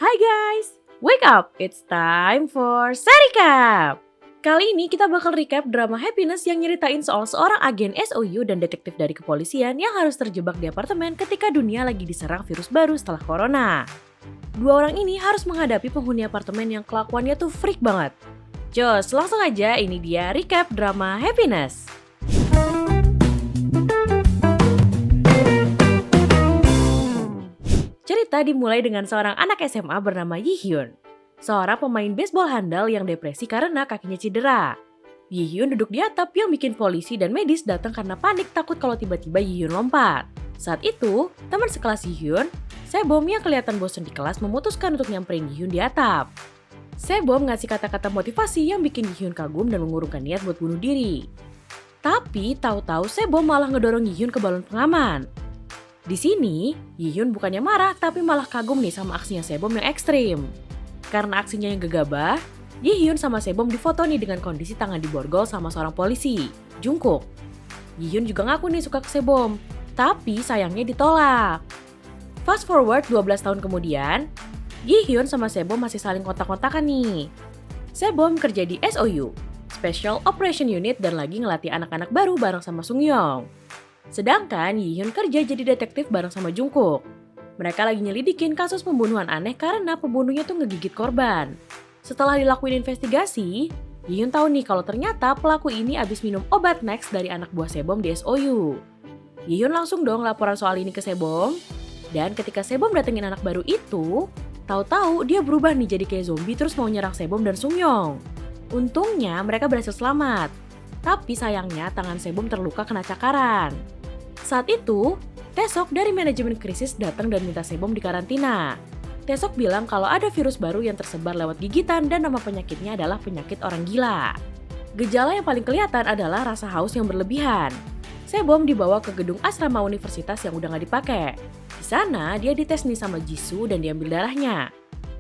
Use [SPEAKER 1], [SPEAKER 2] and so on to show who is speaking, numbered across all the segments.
[SPEAKER 1] Hai guys, wake up! It's time for Sericap! Kali ini kita bakal recap drama Happiness yang nyeritain soal seorang agen SOU dan detektif dari kepolisian yang harus terjebak di apartemen ketika dunia lagi diserang virus baru setelah corona. Dua orang ini harus menghadapi penghuni apartemen yang kelakuannya tuh freak banget. Jos, langsung aja ini dia recap drama Happiness. Cerita dimulai dengan seorang anak SMA bernama Yi-hyun. Seorang pemain baseball handal yang depresi karena kakinya cedera. Yi-hyun duduk di atap yang bikin polisi dan medis datang karena panik takut kalau tiba-tiba Yi-hyun lompat. Saat itu, teman sekelas Yi-hyun, Sebom yang kelihatan bosan di kelas memutuskan untuk nyamperin Yi-hyun di atap. Sebom ngasih kata-kata motivasi yang bikin Yi-hyun kagum dan mengurungkan niat buat bunuh diri. Tapi tahu-tahu Sebom malah ngedorong Yi-hyun ke balon pengaman. Di sini, Yi-hyun bukannya marah tapi malah kagum nih sama aksinya Sebom yang ekstrim. Karena aksinya yang gegabah, Yi-hyun sama Sebom difoto nih dengan kondisi tangan diborgol sama seorang polisi, Jungkook. Yi-hyun juga ngaku nih suka ke Sebom, tapi sayangnya ditolak. Fast forward 12 tahun kemudian, Yi-hyun sama Sebom masih saling kontak-kontakan nih. Sebom kerja di SOU, Special Operation Unit, dan lagi ngelatih anak-anak baru bareng sama Sungyeong. Sedangkan Yi-hyun kerja jadi detektif bareng sama Jungkook. Mereka lagi nyelidikin kasus pembunuhan aneh karena pembunuhnya tuh ngegigit korban. Setelah dilakuin investigasi, Yi-hyun tahu nih kalau ternyata pelaku ini abis minum obat Max dari anak buah Sebom di SOU. Yi-hyun langsung dong laporan soal ini ke Sebom. Dan ketika Sebom datengin anak baru itu, tahu-tahu dia berubah nih jadi kayak zombie terus mau nyerang Sebom dan Sungyeong. Untungnya mereka berhasil selamat. Tapi sayangnya tangan Sebom terluka kena cakaran. Saat itu, Taesok dari manajemen krisis datang dan minta Sebom dikarantina. Taesok bilang kalau ada virus baru yang tersebar lewat gigitan dan nama penyakitnya adalah penyakit orang gila. Gejala yang paling kelihatan adalah rasa haus yang berlebihan. Sebom dibawa ke gedung asrama universitas yang udah gak dipakai. Di sana dia dites nih sama Jisoo dan diambil darahnya.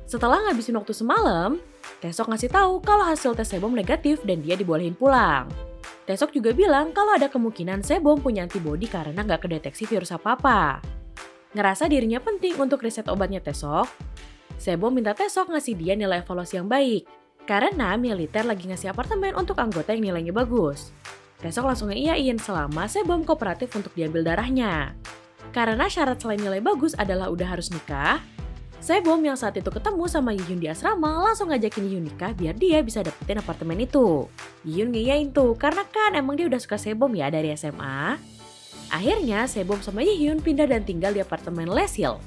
[SPEAKER 1] Setelah ngabisin waktu semalam, Taesok ngasih tahu kalau hasil tes Sebom negatif dan dia dibolehin pulang. Taesok juga bilang kalau ada kemungkinan Sebom punya antibodi karena nggak kedeteksi virus apa-apa. Ngerasa dirinya penting untuk riset obatnya Taesok, Sebom minta Taesok ngasih dia nilai evaluasi yang baik. Karena militer lagi ngasih apartemen untuk anggota yang nilainya bagus. Taesok langsung ngeiyain selama Sebom kooperatif untuk diambil darahnya. Karena syarat selain nilai bagus adalah udah harus nikah, Sebom yang saat itu ketemu sama Yi-hyun di asrama langsung ngajakin Yi-hyun nikah biar dia bisa dapetin apartemen itu. Yi-hyun ngiyain tuh karena kan emang dia udah suka Sebom ya dari SMA. Akhirnya Sebom sama Yi-hyun pindah dan tinggal di apartemen Lesil.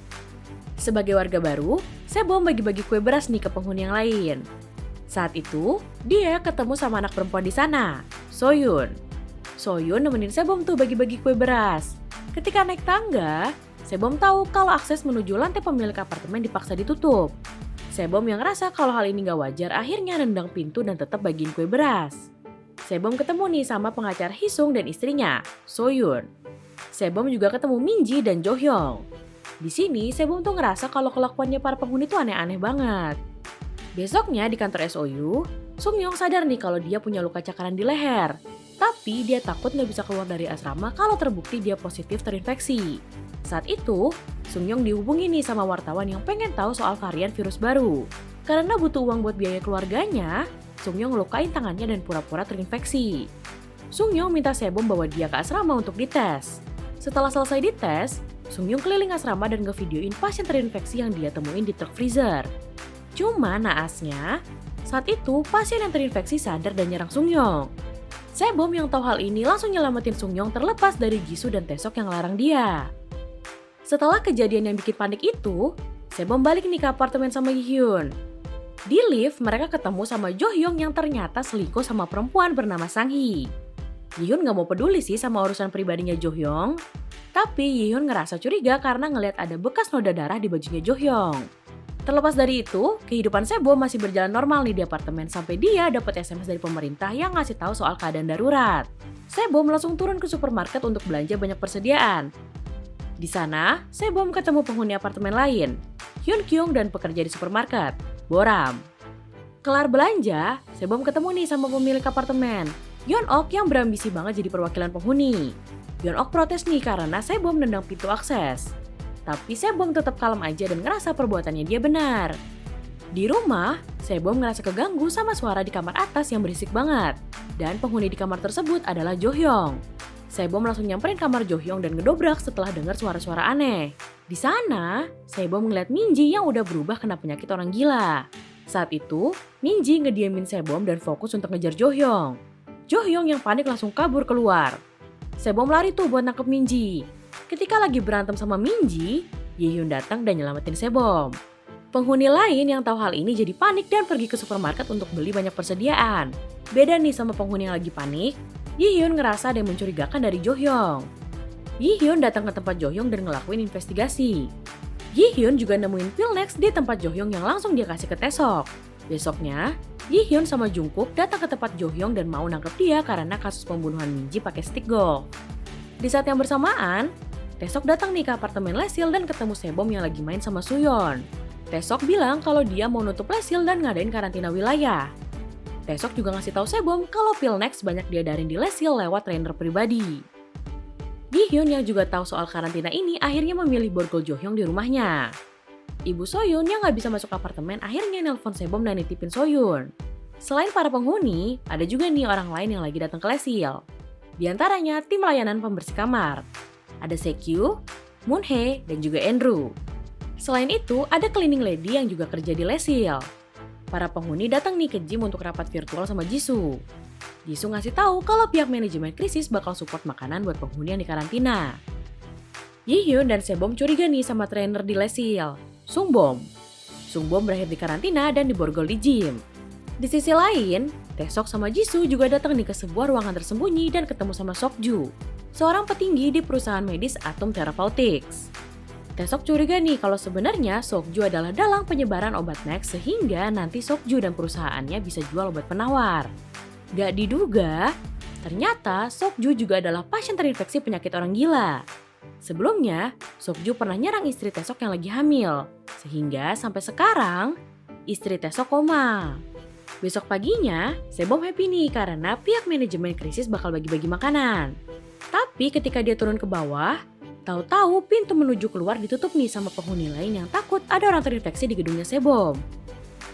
[SPEAKER 1] Sebagai warga baru, Sebom bagi-bagi kue beras nih ke penghuni yang lain. Saat itu, dia ketemu sama anak perempuan di sana, Soyun. Soyun nemenin Sebom tuh bagi-bagi kue beras. Ketika naik tangga, Sebom tahu kalau akses menuju lantai pemilik apartemen dipaksa ditutup. Sebom yang ngerasa kalau hal ini gak wajar akhirnya nendang pintu dan tetap bagiin kue beras. Sebom ketemu nih sama pengacara Hisung dan istrinya, Soyun. Sebom juga ketemu Minji dan Jo-hyung. Di sini Sebom tuh ngerasa kalau kelakuannya para penghuni tuh aneh-aneh banget. Besoknya di kantor SOU, Sungyeong sadar nih kalau dia punya luka cakaran di leher. Tapi dia takut gak bisa keluar dari asrama kalau terbukti dia positif terinfeksi. Saat itu, Sungyeong dihubungi nih sama wartawan yang pengen tahu soal varian virus baru. Karena butuh uang buat biaya keluarganya, Sungyeong ngelukain tangannya dan pura-pura terinfeksi. Sungyeong minta Sebom bawa dia ke asrama untuk dites. Setelah selesai dites, Sungyeong keliling asrama dan ngevideoin pasien terinfeksi yang dia temuin di truk freezer. Cuma naasnya, saat itu pasien yang terinfeksi sadar dan nyerang Sungyeong. Sebom yang tahu hal ini langsung nyelamatin Sungyeong terlepas dari Jisoo dan Taesok yang larang dia. Setelah kejadian yang bikin panik itu, Sebom balik nih ke apartemen sama Yi-hyun. Di lift, mereka ketemu sama Jo-hyung yang ternyata selingkuh sama perempuan bernama Sang-hee. Yi-hyun gak mau peduli sih sama urusan pribadinya Jo-hyung, tapi Yi-hyun ngerasa curiga karena ngeliat ada bekas noda darah di bajunya Jo-hyung. Terlepas dari itu, kehidupan Sebom masih berjalan normal nih di apartemen sampai dia dapat SMS dari pemerintah yang ngasih tahu soal keadaan darurat. Sebom langsung turun ke supermarket untuk belanja banyak persediaan. Di sana, Sebom ketemu penghuni apartemen lain, Hyun-kyung dan pekerja di supermarket, Boram. Kelar belanja, Sebom ketemu nih sama pemilik apartemen, Yeon-ok yang berambisi banget jadi perwakilan penghuni. Yeon-ok protes nih karena Sebom nendang pintu akses. Tapi Sebom tetap kalem aja dan ngerasa perbuatannya dia benar. Di rumah, Sebom ngerasa keganggu sama suara di kamar atas yang berisik banget. Dan penghuni di kamar tersebut adalah Jo-hyung. Sebom langsung nyamperin kamar Jo-hyung dan ngedobrak setelah dengar suara-suara aneh. Di sana, Sebom ngeliat Minji yang udah berubah kena penyakit orang gila. Saat itu, Minji ngediemin Sebom dan fokus untuk ngejar Jo-hyung. Jo-hyung yang panik langsung kabur keluar. Sebom lari tuh buat nangkep Minji. Ketika lagi berantem sama Minji, Yi-hyun datang dan nyelamatin Sebom. Penghuni lain yang tahu hal ini jadi panik dan pergi ke supermarket untuk beli banyak persediaan. Beda nih sama penghuni yang lagi panik, Yi-hyun ngerasa ada yang mencurigakan dari Jo-hyung. Yi-hyun datang ke tempat Jo-hyung dan ngelakuin investigasi. Yi-hyun juga nemuin pil Next di tempat Jo-hyung yang langsung dia kasih ke Taesok. Besoknya, Yi-hyun sama Jungkook datang ke tempat Jo-hyung dan mau nangkep dia karena kasus pembunuhan Minji pakai stick golf. Di saat yang bersamaan, Taesok datang nih ke apartemen Lesil dan ketemu Sebom yang lagi main sama Suyeon. Taesok bilang kalau dia mau nutup Lesil dan ngadain karantina wilayah. Taesok juga ngasih tahu Sebom kalau pil Next banyak diedarin di Lesil lewat trainer pribadi. Gi-hyun yang juga tahu soal karantina ini akhirnya memilih borgol Jo-hyung di rumahnya. Ibu Soyun yang nggak bisa masuk apartemen akhirnya nelpon Sebom dan nitipin Soyun. Selain para penghuni, ada juga nih orang lain yang lagi datang ke Lesil. Di antaranya tim layanan pembersih kamar. Ada Sekyu, Moonhae, dan juga Andrew. Selain itu, ada cleaning lady yang juga kerja di Lesil. Para penghuni datang nih ke gym untuk rapat virtual sama Jisoo. Jisoo ngasih tahu kalau pihak manajemen krisis bakal support makanan buat penghuni yang di karantina. Yi-hyun dan Sebom curiga nih sama trainer di Lesil, Sungbom. Sungbom berakhir di karantina dan diborgol di gym. Di sisi lain, Taesok sama Jisoo juga datang nih ke sebuah ruangan tersembunyi dan ketemu sama Sokju, seorang petinggi di perusahaan medis Atom Therapeutics. Taesok curiga nih kalau sebenarnya Sokju adalah dalang penyebaran obat Next sehingga nanti Sokju dan perusahaannya bisa jual obat penawar. Gak diduga, ternyata Sokju juga adalah pasien terinfeksi penyakit orang gila. Sebelumnya, Sokju pernah nyerang istri Taesok yang lagi hamil, sehingga sampai sekarang istri Taesok koma. Besok paginya, Sebom happy nih karena pihak manajemen krisis bakal bagi-bagi makanan. Tapi ketika dia turun ke bawah, tahu-tahu pintu menuju keluar ditutup nih sama penghuni lain yang takut ada orang terinfeksi di gedungnya Sebom.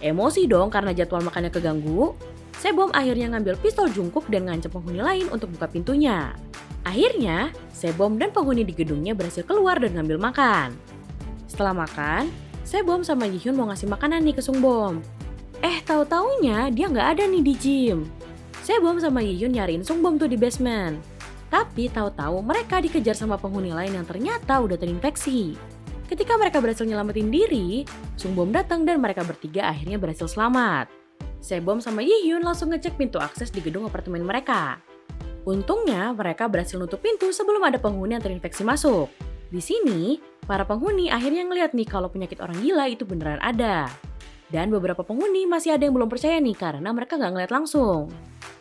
[SPEAKER 1] Emosi dong karena jadwal makannya keganggu, Sebom akhirnya ngambil pistol Jungkook dan ngancam penghuni lain untuk buka pintunya. Akhirnya, Sebom dan penghuni di gedungnya berhasil keluar dan ngambil makan. Setelah makan, Sebom sama Yi-hyun mau ngasih makanan nih ke Sungbom. Tahu-taunya dia nggak ada nih di gym. Sebom sama Yi-hyun nyariin Sungbom tuh di basement. Tapi tahu-tahu mereka dikejar sama penghuni lain yang ternyata udah terinfeksi. Ketika mereka berhasil nyelamatin diri, Sungbom datang dan mereka bertiga akhirnya berhasil selamat. Sebom sama Yi-hyun langsung ngecek pintu akses di gedung apartemen mereka. Untungnya mereka berhasil nutup pintu sebelum ada penghuni yang terinfeksi masuk. Di sini, para penghuni akhirnya ngeliat nih kalau penyakit orang gila itu beneran ada. Dan beberapa penghuni masih ada yang belum percaya nih karena mereka nggak ngeliat langsung.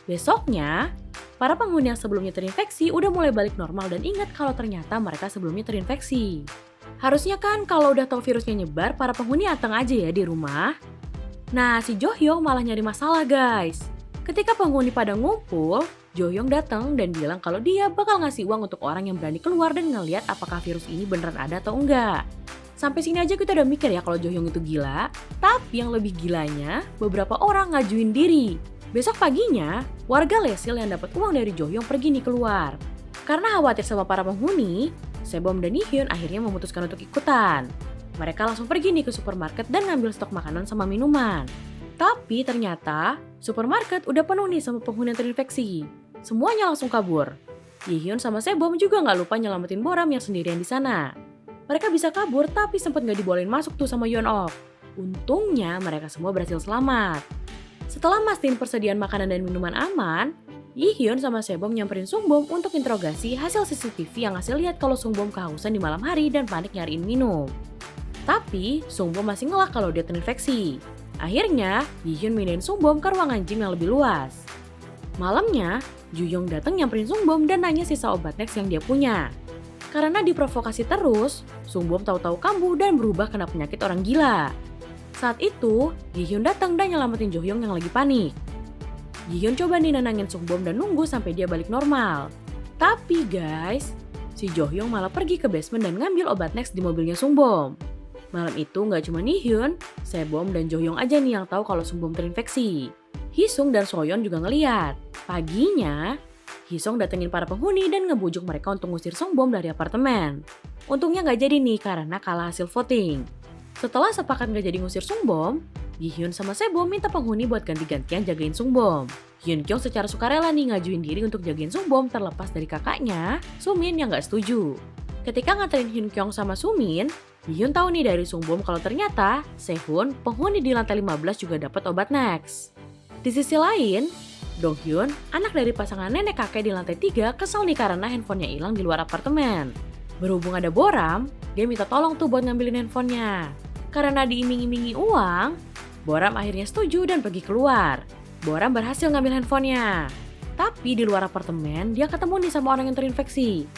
[SPEAKER 1] Besoknya, para penghuni yang sebelumnya terinfeksi udah mulai balik normal dan ingat kalau ternyata mereka sebelumnya terinfeksi. Harusnya kan kalau udah tahu virusnya nyebar, para penghuni anteng aja ya di rumah. Nah, si Jo-hyung malah nyari masalah guys. Ketika penghuni pada ngumpul, Jo-hyung datang dan bilang kalau dia bakal ngasih uang untuk orang yang berani keluar dan ngeliat apakah virus ini beneran ada atau enggak. Sampai sini aja kita udah mikir ya kalau Jo-hyung itu gila. Tapi yang lebih gilanya, beberapa orang ngajuin diri. Besok paginya, warga Lesil yang dapat uang dari Jo-hyung pergi nih keluar. Karena khawatir sama para penghuni, Sebom dan Yi-hyun akhirnya memutuskan untuk ikutan. Mereka langsung pergi nih ke supermarket dan ngambil stok makanan sama minuman. Tapi ternyata, supermarket udah penuh nih sama penghuni yang terinfeksi. Semuanya langsung kabur. Yi-hyun sama Sebom juga nggak lupa nyelamatin Boram yang sendirian di sana. Mereka bisa kabur tapi sempat nggak dibolehin masuk tuh sama Yeon-ok. Untungnya mereka semua berhasil selamat. Setelah mastiin persediaan makanan dan minuman aman, Yi-hyun sama Sebom nyamperin Sungbom untuk interogasi hasil CCTV yang ngasih lihat kalau Sungbom kehausan di malam hari dan panik nyariin minum. Tapi Sungbom masih ngelak kalau dia terinfeksi. Akhirnya, Yi-hyun mindahin Sungbom ke ruangan gym yang lebih luas. Malamnya, Ju-young datang nyamperin Sungbom dan nanya sisa obat Next yang dia punya. Karena diprovokasi terus, Sungbom tahu-tahu kambuh dan berubah kena penyakit orang gila. Saat itu, Gi-hyun datang dan nyelamatin Jo-hyung yang lagi panik. Gi-hyun coba nih nenangin Sungbom dan nunggu sampai dia balik normal. Tapi guys, si Jo Hyung malah pergi ke basement dan ngambil obat Next di mobilnya Sungbom. Malam itu nggak cuma Hyun, Sebom dan Jo Hyung aja nih yang tahu kalau Sungbom terinfeksi. Hisung dan Soyeon juga ngeliat. Paginya, Hisung datengin para penghuni dan ngebujuk mereka untuk ngusir Sungbom dari apartemen. Untungnya nggak jadi nih karena kalah hasil voting. Setelah sepakat nggak jadi ngusir Sungbom, Hyun sama Sebom minta penghuni buat ganti-gantian jagain Sungbom. Hyun Kyung secara sukarela nih ngajuin diri untuk jagain Sungbom terlepas dari kakaknya, Sumin yang nggak setuju. Ketika nganterin Hyun Kyung sama Sumin, Hyun tahu nih dari Sungbom kalau ternyata Sehun, penghuni di lantai 15 juga dapat obat Next. Di sisi lain, Dong Hyun, anak dari pasangan nenek kakek di lantai 3 kesel nih karena handphonenya hilang di luar apartemen. Berhubung ada Boram, dia minta tolong tuh buat ngambilin handphonenya. Karena diiming-imingi uang, Boram akhirnya setuju dan pergi keluar. Boram berhasil ngambil handphonenya. Tapi di luar apartemen, dia ketemu nih sama orang yang terinfeksi.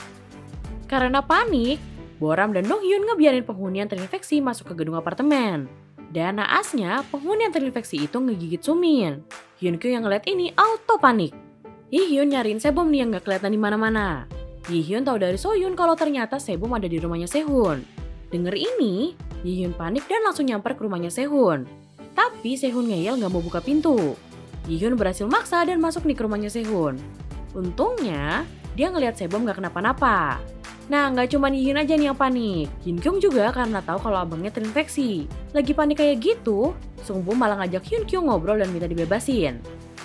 [SPEAKER 1] Karena panik, Boram dan Dong Hyun ngebiarin penghuni yang terinfeksi masuk ke gedung apartemen. Dan naasnya, penghuni yang terinfeksi itu ngegigit Sumin. Hyun Kyung yang ngeliat ini auto panik. Hyun nyariin Sebom nih yang gak kelihatan di mana-mana. Hyun tahu dari Soyun kalau ternyata Sebom ada di rumahnya Sehun. Denger ini, Hyun panik dan langsung nyamper ke rumahnya Sehun. Tapi Sehun ngeyel gak mau buka pintu. Hyun berhasil maksa dan masuk nih ke rumahnya Sehun. Untungnya, dia ngelihat Sebom gak kenapa-napa. Nah, gak cuma Hyun aja nih yang panik. Hyun Kyung juga karena tahu kalau abangnya terinfeksi. Lagi panik kayak gitu, Sungbom malah ngajak Hyun Kyung ngobrol dan minta dibebasin.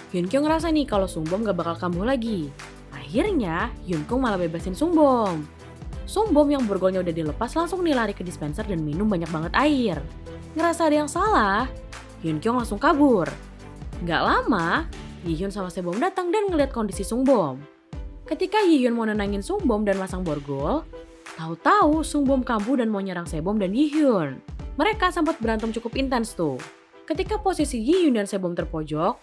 [SPEAKER 1] Hyun Kyung ngerasa nih kalau Sungbom gak bakal kambuh lagi. Akhirnya, Hyun Kyung malah bebasin Sungbom. Sungbom yang borgolnya udah dilepas langsung nih lari ke dispenser dan minum banyak banget air. Ngerasa ada yang salah, Hyun Kyung langsung kabur. Gak lama, Hyun sama Sebom datang dan ngeliat kondisi Sungbom. Ketika Hyun mau nenangin Sungbom dan masang borgol, tahu-tahu Sungbom kambuh dan mau nyerang Sebom dan Hyun. Mereka sempat berantem cukup intens tuh. Ketika posisi Hyun dan Sebom terpojok,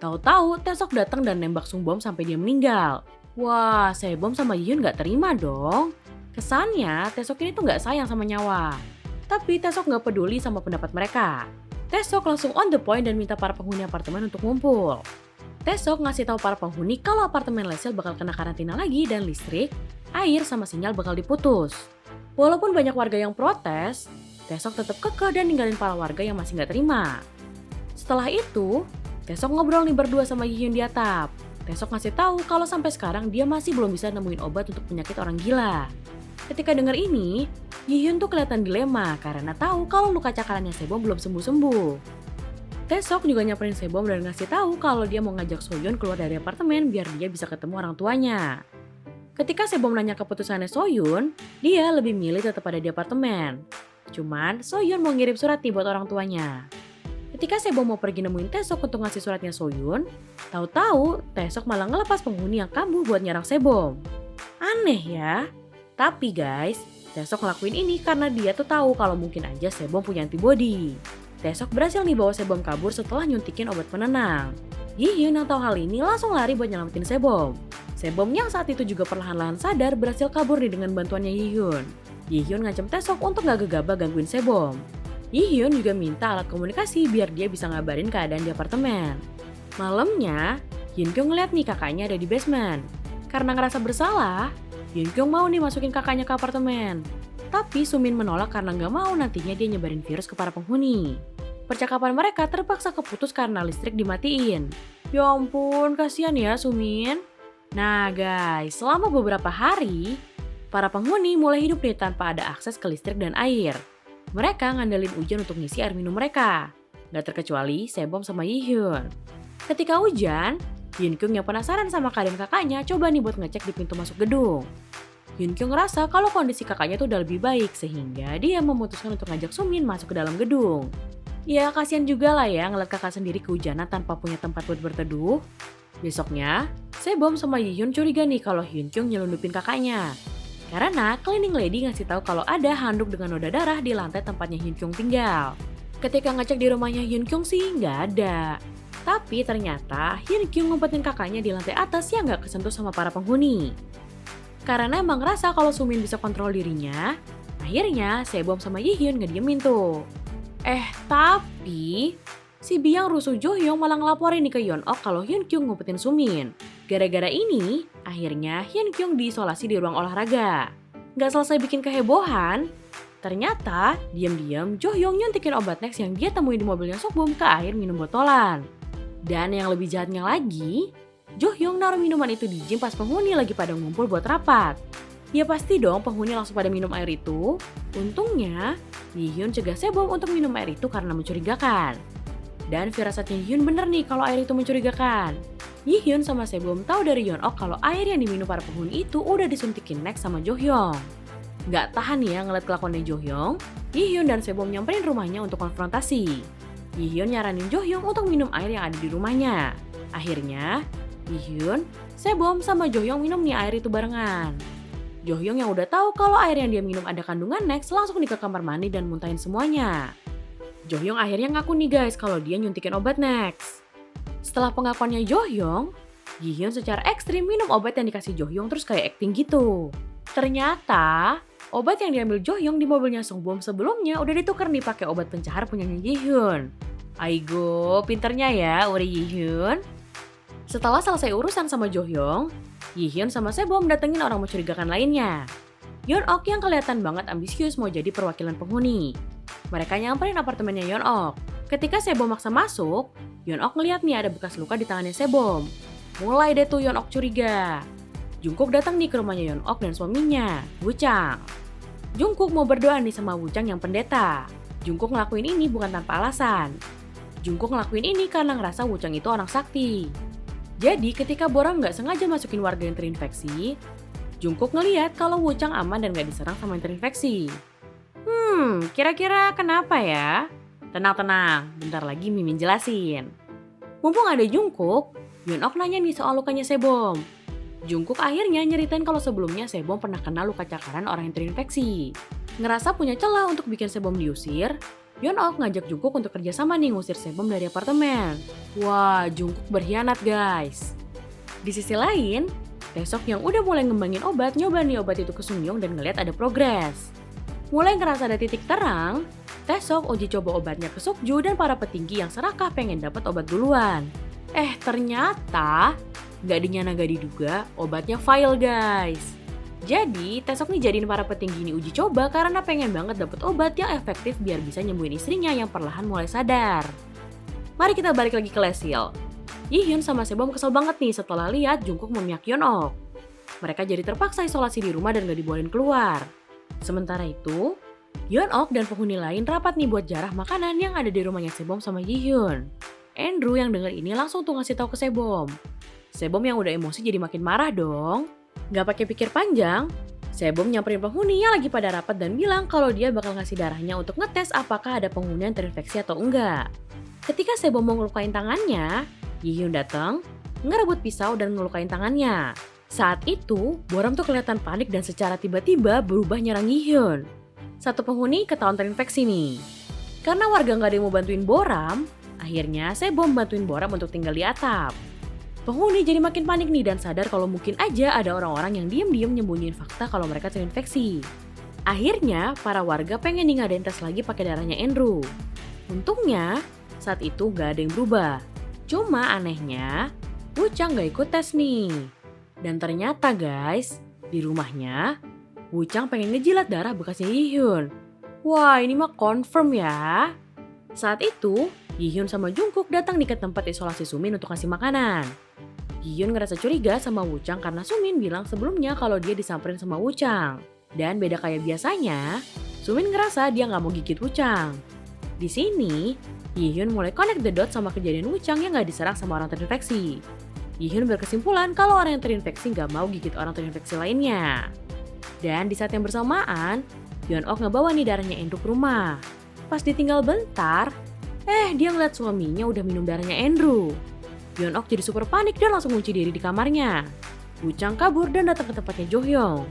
[SPEAKER 1] tahu-tahu Taesok datang dan nembak Sungbom sampai dia meninggal. Wah, Sebom sama Hyun gak terima dong. Kesannya Taesok ini tuh gak sayang sama nyawa. Tapi Taesok gak peduli sama pendapat mereka. Taesok langsung on the point dan minta para penghuni apartemen untuk ngumpul. Taesok ngasih tahu para penghuni kalau apartemen Lesel bakal kena karantina lagi dan listrik, air sama sinyal bakal diputus. Walaupun banyak warga yang protes, Taesok tetap kekeh dan ninggalin para warga yang masih gak terima. Setelah itu, Taesok ngobrol nih berdua sama Hyun di atap. Taesok ngasih tahu kalau sampai sekarang dia masih belum bisa nemuin obat untuk penyakit orang gila. Ketika dengar ini, Hyun tuh kelihatan dilema karena tahu kalau luka cakarannya Sebom belum sembuh-sembuh. Taesok juga nyamperin Sebom dan ngasih tahu kalau dia mau ngajak Soyeon keluar dari apartemen biar dia bisa ketemu orang tuanya. Ketika Sebom nanya keputusannya Soyeon, dia lebih milih tetap ada di apartemen. Cuman Soyeon mau ngirim surat nih buat orang tuanya. Ketika Sebom mau pergi nemuin Taesok untuk ngasih suratnya Soyeon, tahu-tahu Taesok malah ngelepas penghuni yang kambuh buat nyerang Sebom. Aneh ya. Tapi guys, Taesok ngelakuin ini karena dia tuh tahu kalau mungkin aja Sebom punya antibody. Taesok berhasil nih bawa Sebom kabur setelah nyuntikin obat penenang. Hyun yang tahu hal ini langsung lari buat nyelamatin Sebom. Sebom yang saat itu juga perlahan-lahan sadar berhasil kabur nih dengan bantuannya Hyun. Hyun ngancam Taesok untuk gak gegabah gangguin Sebom. Hyun juga minta alat komunikasi biar dia bisa ngabarin keadaan di apartemen. Malamnya, Hyun Kyung ngeliat nih kakaknya ada di basement. Karena ngerasa bersalah, Hyun Kyung mau nih masukin kakaknya ke apartemen. Tapi Sumin menolak karena nggak mau nantinya dia nyebarin virus ke para penghuni. Percakapan mereka terpaksa keputus karena listrik dimatiin. Ya ampun, kasihan ya Sumin. Nah guys, selama beberapa hari, para penghuni mulai hidup nih tanpa ada akses ke listrik dan air. Mereka ngandelin hujan untuk ngisi air minum mereka. Gak terkecuali Sebom sama Hyun. Ketika hujan, Hyun Kyung yang penasaran sama keadaan kakaknya coba nih buat ngecek di pintu masuk gedung. Hyun Kyung ngerasa kalau kondisi kakaknya tuh udah lebih baik sehingga dia memutuskan untuk ngajak Sumin masuk ke dalam gedung. Ya kasihan juga lah ya ngeliat kakak sendiri kehujanan tanpa punya tempat buat berteduh. Besoknya, Sebom sama Hyun curiga nih kalau Hyun Kyung nyelundupin kakaknya. Karena cleaning lady ngasih tahu kalau ada handuk dengan noda darah di lantai tempatnya Hyun Kyung tinggal. Ketika ngecek di rumahnya Hyun Kyung sih nggak ada. Tapi ternyata Hyun Kyung ngumpetin kakaknya di lantai atas yang nggak kesentuh sama para penghuni. Karena emang ngerasa kalau Sumin bisa kontrol dirinya, akhirnya Sebom sama Hyun ngediemin tuh. Tapi si Biang rusuh Jo Hyung malah ngelaporin nih ke Yeon-ok kalau Hyun Kyung ngumpetin Sumin. Gara-gara ini, akhirnya Hyun Kyung diisolasi di ruang olahraga. Nggak selesai bikin kehebohan, ternyata diam-diam Jo-hyung nyuntikin obat Nex yang dia temuin di mobilnya Sokbom ke air minum botolan. Dan yang lebih jahatnya lagi, Jo-hyung naruh minuman itu di gym pas penghuni lagi pada ngumpul buat rapat. Ya pasti dong penghuni langsung pada minum air itu. Untungnya, Yi-hyun cegah Sebom untuk minum air itu karena mencurigakan. Dan firasatnya Yi-hyun bener nih kalau air itu mencurigakan. Yi-hyun sama Sebom tahu dari Yeon-ok kalau air yang diminum para penghuni itu udah disuntikin Nex sama Jo-hyung. Gak tahan ya ngeliat kelakuannya Jo-hyung, Yi-hyun dan Sebom nyamperin rumahnya untuk konfrontasi. Yi-hyun nyaranin Jo-hyung untuk minum air yang ada di rumahnya. Akhirnya, Yi-hyun, Sebom, sama Jo-hyung minum nih air itu barengan. Jo-hyung yang udah tahu kalau air yang dia minum ada kandungan Nex langsung ke kamar mandi dan muntahin semuanya. Jo-hyung akhirnya ngaku nih guys kalau dia nyuntikin obat Nex. Setelah pengakuannya Jo-hyung, Yi-hyun secara ekstrim minum obat yang dikasih Jo-hyung terus kayak acting gitu. Ternyata, obat yang diambil Jo-hyung di mobilnya Songbom sebelumnya udah ditukar nih pakai obat pencahar punyanya Yi-hyun. Aigo, pinternya ya Uri Yi-hyun. Setelah selesai urusan sama Jo-hyung, Yi-hyun sama Sebom datengin orang mencurigakan lainnya. Yeon-ok yang kelihatan banget ambisius mau jadi perwakilan penghuni. Mereka nyamperin apartemennya Yeon-ok. Ketika Sebom maksa masuk, Yeon-ok ngeliat nih ada bekas luka di tangannya Sebom. Mulai deh tuh Yeon-ok curiga. Jungkook datang nih ke rumahnya Yeon-ok dan suaminya, Woo-chang. Jungkook mau berdoa nih sama Woo-chang yang pendeta. Jungkook ngelakuin ini bukan tanpa alasan. Jungkook ngelakuin ini karena ngerasa Woo-chang itu orang sakti. Jadi ketika Boram nggak sengaja masukin warga yang terinfeksi, Jungkook ngeliat kalau Woo-chang aman dan nggak diserang sama yang terinfeksi. Kira-kira kenapa ya? Tenang-tenang, bentar lagi Mimin jelasin. Mumpung ada Jungkook, Yeon-ok nanya nih soal lukanya Sebom. Jungkook akhirnya nyeritain kalau sebelumnya Sebom pernah kena luka cakaran orang yang terinfeksi. Ngerasa punya celah untuk bikin Sebom diusir, Yeon-ok ngajak Jungkook untuk kerjasama nih ngusir Sebom dari apartemen. Wah, Jungkook berkhianat guys. Di sisi lain, Taesok yang udah mulai ngembangin obat nyoba nih obat itu ke Sungyong dan ngeliat ada progres. Mulai ngerasa ada titik terang, Taesok uji coba obatnya ke Sokju dan para petinggi yang serakah pengen dapat obat duluan. Ternyata nggak dinyana nggak diduga obatnya fail guys. Jadi, Taesok nih jadiin para petinggi ini uji coba karena pengen banget dapet obat yang efektif biar bisa nyembuhin istrinya yang perlahan mulai sadar. Mari kita balik lagi ke Lesil. Yi-hyun sama Sebom kesel banget nih setelah lihat Jungkook memihak Yeon-ok. Mereka jadi terpaksa isolasi di rumah dan gak dibolehin keluar. Sementara itu, Yeon-ok dan penghuni lain rapat nih buat jarah makanan yang ada di rumahnya Sebom sama Yi-hyun. Andrew yang denger ini langsung tuh ngasih tahu ke Sebom. Sebom yang udah emosi jadi makin marah dong. Gak pakai pikir panjang, Sebom nyamperin penghuni yang lagi pada rapat dan bilang kalau dia bakal ngasih darahnya untuk ngetes apakah ada penghuni yang terinfeksi atau enggak. Ketika Sebom mau ngelukain tangannya, Yi-hyun datang, ngerebut pisau dan ngelukain tangannya. Saat itu, Boram tuh kelihatan panik dan secara tiba-tiba berubah nyerang Yi-hyun. Satu penghuni ketahuan terinfeksi nih. Karena warga nggak ada yang mau bantuin Boram, akhirnya Sebom bantuin Boram untuk tinggal di atap. Penghuni jadi makin panik nih dan sadar kalau mungkin aja ada orang-orang yang diam-diam nyembunyiin fakta kalau mereka terinfeksi. Akhirnya, para warga pengen nih ngadain tes lagi pakai darahnya Andrew. Untungnya, saat itu gak ada yang berubah. Cuma anehnya, Woo-chang gak ikut tes nih. Dan ternyata guys, di rumahnya, Woo-chang pengen ngejilat darah bekasnya Yi-hyun. Wah, ini mah confirm ya. Saat itu, Yi-hyun sama Jungkook datang nih ke tempat isolasi Sumin untuk ngasih makanan. Yi-hyun ngerasa curiga sama Woo-chang karena Sumin bilang sebelumnya kalau dia disamperin sama Woo-chang. Dan beda kayak biasanya, Sumin ngerasa dia nggak mau gigit Woo-chang. Di sini, Yi-hyun mulai connect the dots sama kejadian Woo-chang yang nggak diserang sama orang terinfeksi. Yi-hyun berkesimpulan kalau orang yang terinfeksi nggak mau gigit orang terinfeksi lainnya. Dan di saat yang bersamaan, Yeon-ok ngebawa nih darahnya Andrew ke rumah. Pas ditinggal bentar, dia ngeliat suaminya udah minum darahnya Andrew. Yeon-ok jadi super panik dan langsung kunci diri di kamarnya. Woo-chang kabur dan datang ke tempatnya Jo-hyung.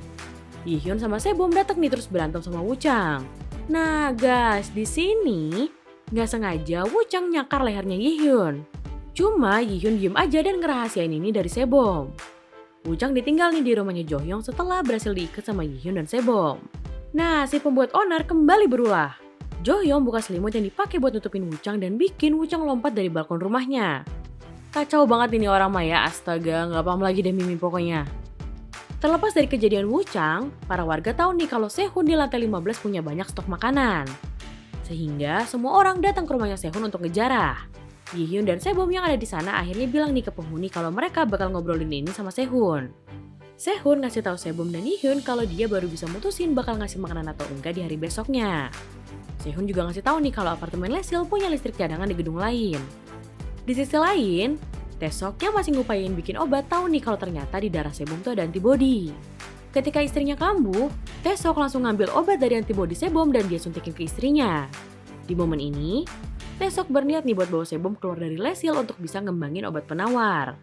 [SPEAKER 1] Yi-hyun sama Sebom datang nih terus berantem sama Woo-chang. Nah guys, di sini nggak sengaja Woo-chang nyakar lehernya Yi-hyun. Cuma Yi-hyun diem aja dan ngerahasiain ini dari Sebom. Woo-chang ditinggal nih di rumahnya Jo-hyung setelah berhasil diikat sama Yi-hyun dan Sebom. Nah, si pembuat onar kembali berulah. Jo-hyung buka selimut yang dipakai buat nutupin Woo-chang dan bikin Woo-chang lompat dari balkon rumahnya. Kacau banget ini orang mah ya, astaga, nggak paham lagi deh Mimin pokoknya. Terlepas dari kejadian Wuchang, para warga tahu nih kalau Sehun di lantai 15 punya banyak stok makanan. Sehingga semua orang datang ke rumahnya Sehun untuk ngejarah. Yihyun dan Sebom yang ada di sana akhirnya bilang nih ke penghuni kalau mereka bakal ngobrolin ini sama Sehun. Sehun ngasih tahu Sebom dan Yihyun kalau dia baru bisa mutusin bakal ngasih makanan atau enggak di hari besoknya. Sehun juga ngasih tahu nih kalau apartemen Lesil punya listrik cadangan di gedung lain. Di sisi lain, Taesok yang masih ngupayain bikin obat tahu nih kalau ternyata di darah Sebom tuh ada antibodi. Ketika istrinya kambuh, Taesok langsung ngambil obat dari antibodi Sebom dan dia suntikin ke istrinya. Di momen ini, Taesok berniat nih buat bawa Sebom keluar dari Lesil untuk bisa ngembangin obat penawar.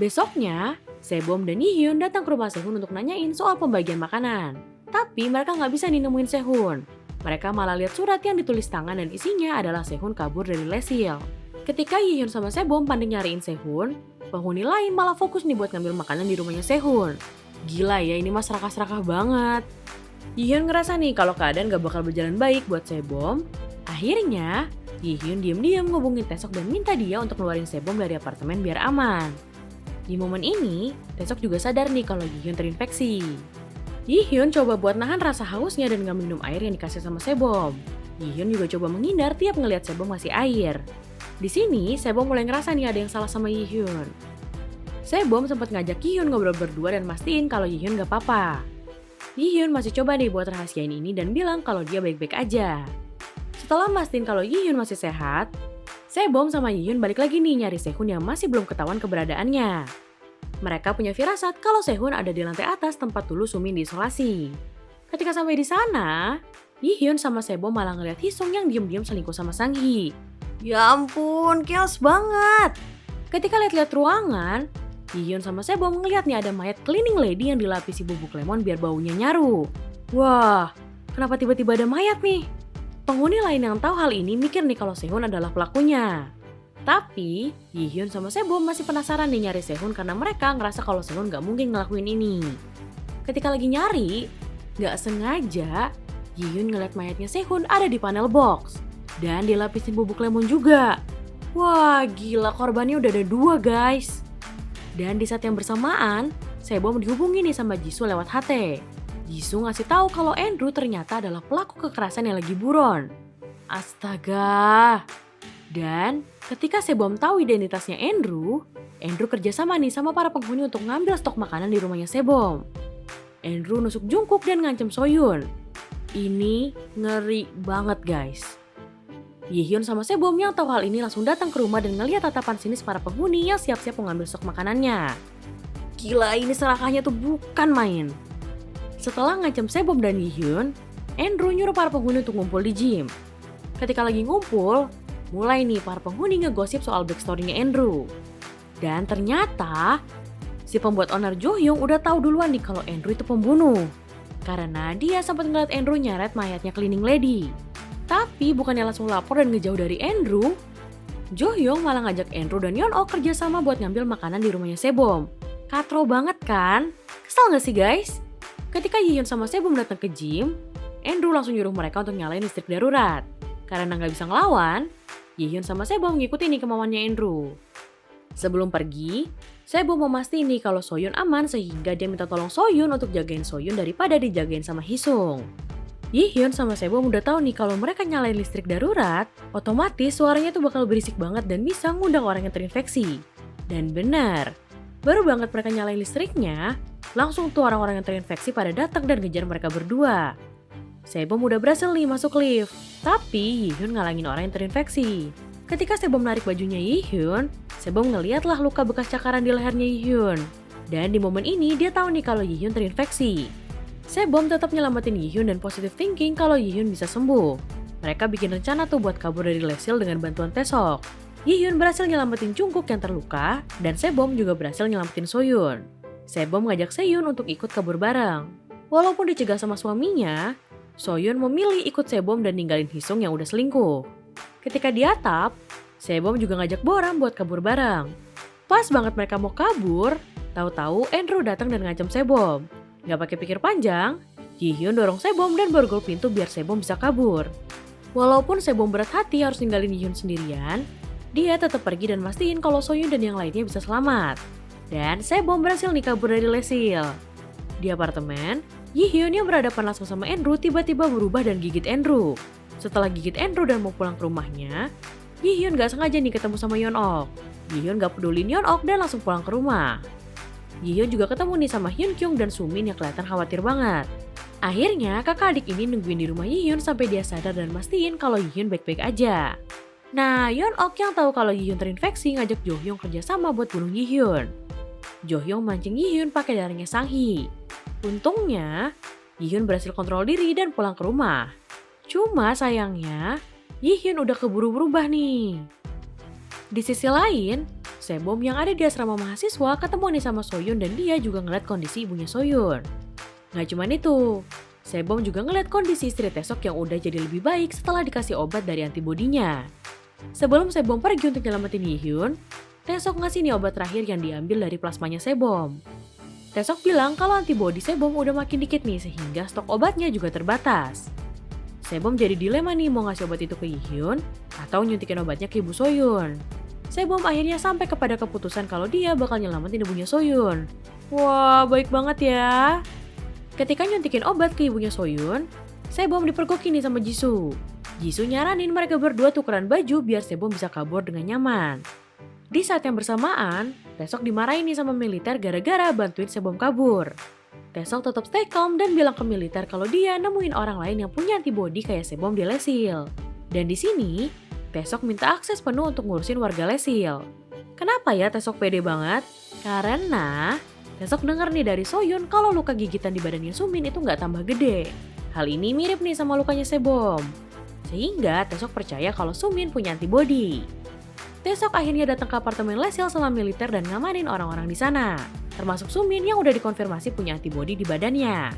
[SPEAKER 1] Besoknya, Sebom dan Yihyun datang ke rumah Sehun untuk nanyain soal pembagian makanan. Tapi mereka nggak bisa nih nemuin Sehun. Mereka malah lihat surat yang ditulis tangan dan isinya adalah Sehun kabur dari Lesil. Ketika Yihyun sama Sebom pandai nyariin Sehun, penghuni lain malah fokus nih buat ngambil makanan di rumahnya Sehun. Gila ya, ini mah serakah-serakah banget. Yihyun ngerasa nih kalau keadaan gak bakal berjalan baik buat Sebom. Akhirnya, Yihyun diam-diam ngubungin Taesok dan minta dia untuk ngeluarin Sebom dari apartemen biar aman. Di momen ini, Taesok juga sadar nih kalau Yihyun terinfeksi. Yihyun coba buat nahan rasa hausnya dan gak minum air yang dikasih sama Sebom. Yihyun juga coba menghindar tiap ngelihat Sebom ngasih air. Di sini, Sebom mulai ngerasa nih ada yang salah sama Yihyun. Sebom sempat ngajak Yihyun ngobrol berdua dan mastiin kalau Yihyun gak apa-apa. Yihyun masih coba nih buat rahasiain ini dan bilang kalau dia baik-baik aja. Setelah mastiin kalau Yihyun masih sehat, Sebom sama Yihyun balik lagi nih nyari Sehun yang masih belum ketahuan keberadaannya. Mereka punya firasat kalau Sehun ada di lantai atas tempat dulu Sumin diisolasi. Ketika sampai di sana, Yihyun sama Sebom malah ngeliat Hisung yang diem-diem selingkuh sama Sang-hee. Ya ampun, chaos banget. Ketika lihat-lihat ruangan, Yihyun sama Sebom ngeliat nih ada mayat cleaning lady yang dilapisi bubuk lemon biar baunya nyaru. Wah, kenapa tiba-tiba ada mayat nih? Penghuni lain yang tahu hal ini mikir nih kalau Sehun adalah pelakunya. Tapi, Yihyun sama Sebom masih penasaran nih nyari Sehun karena mereka ngerasa kalau Sehun gak mungkin ngelakuin ini. Ketika lagi nyari, gak sengaja, Yihyun ngeliat mayatnya Sehun ada di panel box. Dan dilapisin bubuk lemon juga. Wah, gila, korbannya udah ada 2 guys. Dan di saat yang bersamaan, Sebom dihubungi nih sama Jisoo lewat HT. Jisoo ngasih tahu kalau Andrew ternyata adalah pelaku kekerasan yang lagi buron. Astaga. Dan ketika Sebom tahu identitasnya Andrew kerjasama nih sama para penghuni untuk ngambil stok makanan di rumahnya Sebom. Andrew nusuk Jungkook dan ngancem Soyun. Ini ngeri banget guys. Yihyun sama Sebom yang tahu hal ini langsung datang ke rumah dan ngeliat tatapan sinis para penghuni yang siap-siap mengambil stok makanannya. Gila, ini serakahnya tuh bukan main. Setelah ngancam Sebom dan Yihyun, Andrew nyuruh para penghuni untuk ngumpul di gym. Ketika lagi ngumpul, mulai nih para penghuni ngegosip soal backstory-nya Andrew. Dan ternyata, si pembuat onar Jo-hyung udah tahu duluan nih kalau Andrew itu pembunuh. Karena dia sempat ngeliat Andrew nyeret mayatnya cleaning lady. Tapi bukannya langsung lapor dan ngejauh dari Andrew, Jo-hyung malah ngajak Andrew dan Yeon-ok kerjasama buat ngambil makanan di rumahnya Sebom. Katro banget kan? Kesel gak sih guys? Ketika Yihyun sama Sebom datang ke gym, Andrew langsung nyuruh mereka untuk nyalain listrik darurat. Karena nggak bisa ngelawan, Yihyun sama Sebom ngikutin nih kemauannya Andrew. Sebelum pergi, Sebom memastikan nih kalau Soyun aman sehingga dia minta tolong Soyun untuk jagain Soyun daripada dijagain sama Hisung. Yihyun sama Sebom udah tahu nih kalau mereka nyalain listrik darurat, otomatis suaranya tuh bakal berisik banget dan bisa ngundang orang yang terinfeksi. Dan benar, baru banget mereka nyalain listriknya, langsung tuh orang-orang yang terinfeksi pada datang dan ngejar mereka berdua. Sebom udah berhasil nih masuk lift, tapi Yihyun ngalangin orang yang terinfeksi. Ketika Sebom narik bajunya Yihyun, Sebom ngeliatlah luka bekas cakaran di lehernya Yihyun. Dan di momen ini dia tahu nih kalau Yihyun terinfeksi. Sebom tetap nyelamatin Yihyun dan positive thinking kalau Yihyun bisa sembuh. Mereka bikin rencana tuh buat kabur dari Lesil dengan bantuan Taesok. Yihyun berhasil nyelamatin Jungkook yang terluka, dan Sebom juga berhasil nyelamatin Soyun. Sebom ngajak Seyun untuk ikut kabur bareng. Walaupun dicegah sama suaminya, Soyun memilih ikut Sebom dan ninggalin Hisung yang udah selingkuh. Ketika di atap, Sebom juga ngajak Boram buat kabur bareng. Pas banget mereka mau kabur, tahu-tahu Andrew datang dan ngancam Sebom. Gak pakai pikir panjang, Yihyun dorong Sebom dan borgol pintu biar Sebom bisa kabur. Walaupun Sebom berat hati harus ninggalin Yihyun sendirian, dia tetap pergi dan mastiin kalau Soyun dan yang lainnya bisa selamat. Dan Sebom berhasil nih kabur dari Lesil. Di apartemen, Yi-hyun yang berhadapan langsung sama Andrew tiba-tiba berubah dan gigit Andrew. Setelah gigit Andrew dan mau pulang ke rumahnya, Yi-hyun gak sengaja nih ketemu sama Yeon-ok. Yi-hyun gak pedulin Yeon-ok dan langsung pulang ke rumah. Yi-hyun juga ketemu nih sama Hyun-kyung dan Sumin yang kelihatan khawatir banget. Akhirnya kakak adik ini nungguin di rumah Yi-hyun sampai dia sadar dan mastiin kalau Yi-hyun baik-baik aja. Nah, Yeon-ok yang tahu kalau Yi-hyun terinfeksi ngajak Jo-hyung kerjasama buat bunuh Yi-hyun. Jo-hyung mancing Yi-hyun pakai darahnya Sang-hee. Untungnya, Yi-hyun berhasil kontrol diri dan pulang ke rumah. Cuma sayangnya, Yi-hyun udah keburu berubah nih. Di sisi lain, Sebom yang ada di asrama mahasiswa ketemu nih sama Soyun dan dia juga ngeliat kondisi ibunya Soyun. Gak cuman itu, Sebom juga ngeliat kondisi istri Taesok yang udah jadi lebih baik setelah dikasih obat dari antibodinya. Sebelum Sebom pergi untuk nyelamatin Yi-hyun, Taesok ngasih nih obat terakhir yang diambil dari plasmanya Sebom. Taesok bilang kalau antibodi Sebom udah makin dikit nih sehingga stok obatnya juga terbatas. Sebom jadi dilema nih mau ngasih obat itu ke Yi-hyun atau nyuntikin obatnya ke ibu Soyun. Sebom akhirnya sampai kepada keputusan kalau dia bakal nyelamatin ibunya Soyun. Wah, baik banget ya. Ketika nyuntikin obat ke ibunya Soyun, Sebom dipergoki nih sama Jisoo. Jisoo nyaranin mereka berdua tukeran baju biar Sebom bisa kabur dengan nyaman. Di saat yang bersamaan, Taesok dimarahin nih sama militer gara-gara bantuin Sebom kabur. Taesok tetap stay calm dan bilang ke militer kalau dia nemuin orang lain yang punya antibodi kayak Sebom di Lesil. Dan di sini, Taesok minta akses penuh untuk ngurusin warga Lesil. Kenapa ya Taesok pede banget? Karena Taesok denger nih dari Soyun kalau luka gigitan di badannya Sumin itu nggak tambah gede. Hal ini mirip nih sama lukanya Sebom. Sehingga Taesok percaya kalau Sumin punya antibodi. Taesok akhirnya datang ke apartemen Lesil sama militer dan ngamanin orang-orang di sana. Termasuk Sumin yang udah dikonfirmasi punya antibodi di badannya.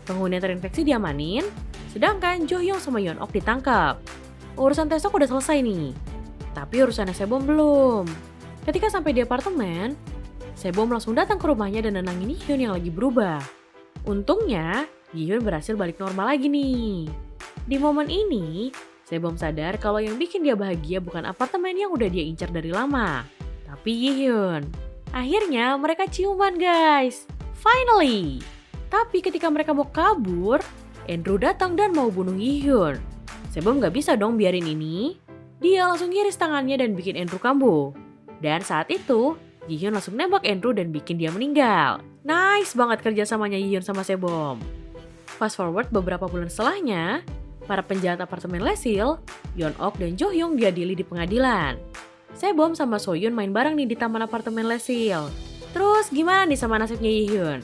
[SPEAKER 1] Penghuni yang terinfeksi diamanin, sedangkan Jo-hyung sama Yeon-ok ditangkap. Urusan Taesok udah selesai nih, tapi urusannya Sebom belum. Ketika sampai di apartemen, Sebom langsung datang ke rumahnya dan nenangin Yi-hyun yang lagi berubah. Untungnya, Yi-hyun berhasil balik normal lagi nih. Di momen ini, Sebom sadar kalau yang bikin dia bahagia bukan apartemen yang udah dia incar dari lama, tapi Yi-hyun. Akhirnya mereka ciuman guys, finally. Tapi ketika mereka mau kabur, Andrew datang dan mau bunuh Yi-hyun. Sebom gak bisa dong biarin ini. Dia langsung ngiris tangannya dan bikin Andrew kambuh. Dan saat itu, Yi-hyun langsung nembak Andrew dan bikin dia meninggal. Nice banget kerjasamanya Yi-hyun sama Sebom. Fast forward beberapa bulan setelahnya, para penjahat apartemen Lesil, Yeon-ok dan Jo-hyung diadili di pengadilan. Sebom sama Soyun main bareng nih di taman apartemen Lesil. Terus gimana nih sama nasibnya Yi-hyun?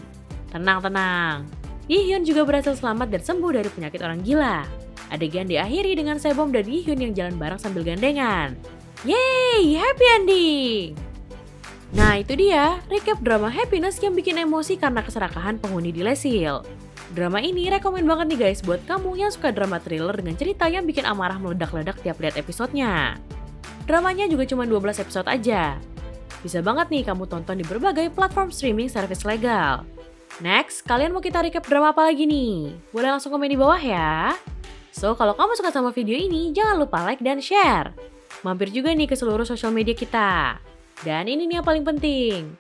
[SPEAKER 1] Tenang. Yi-hyun juga berhasil selamat dan sembuh dari penyakit orang gila. Adegan diakhiri dengan Sebom dan Yi-hyun yang jalan bareng sambil gandengan. Yeay, happy ending! Nah itu dia, recap drama Happiness yang bikin emosi karena keserakahan penghuni di Lesil. Drama ini rekomen banget nih guys buat kamu yang suka drama thriller dengan cerita yang bikin amarah meledak-ledak tiap lihat episodenya. Dramanya juga cuma 12 episode aja. Bisa banget nih kamu tonton di berbagai platform streaming service legal. Next, kalian mau kita recap drama apa lagi nih? Boleh langsung komen di bawah ya. So, kalau kamu suka sama video ini, jangan lupa like dan share. Mampir juga nih ke seluruh sosial media kita. Dan ini nih yang paling penting.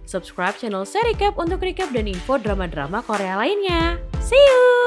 [SPEAKER 1] Subscribe channel Sericap untuk recap dan info drama-drama Korea lainnya. See you!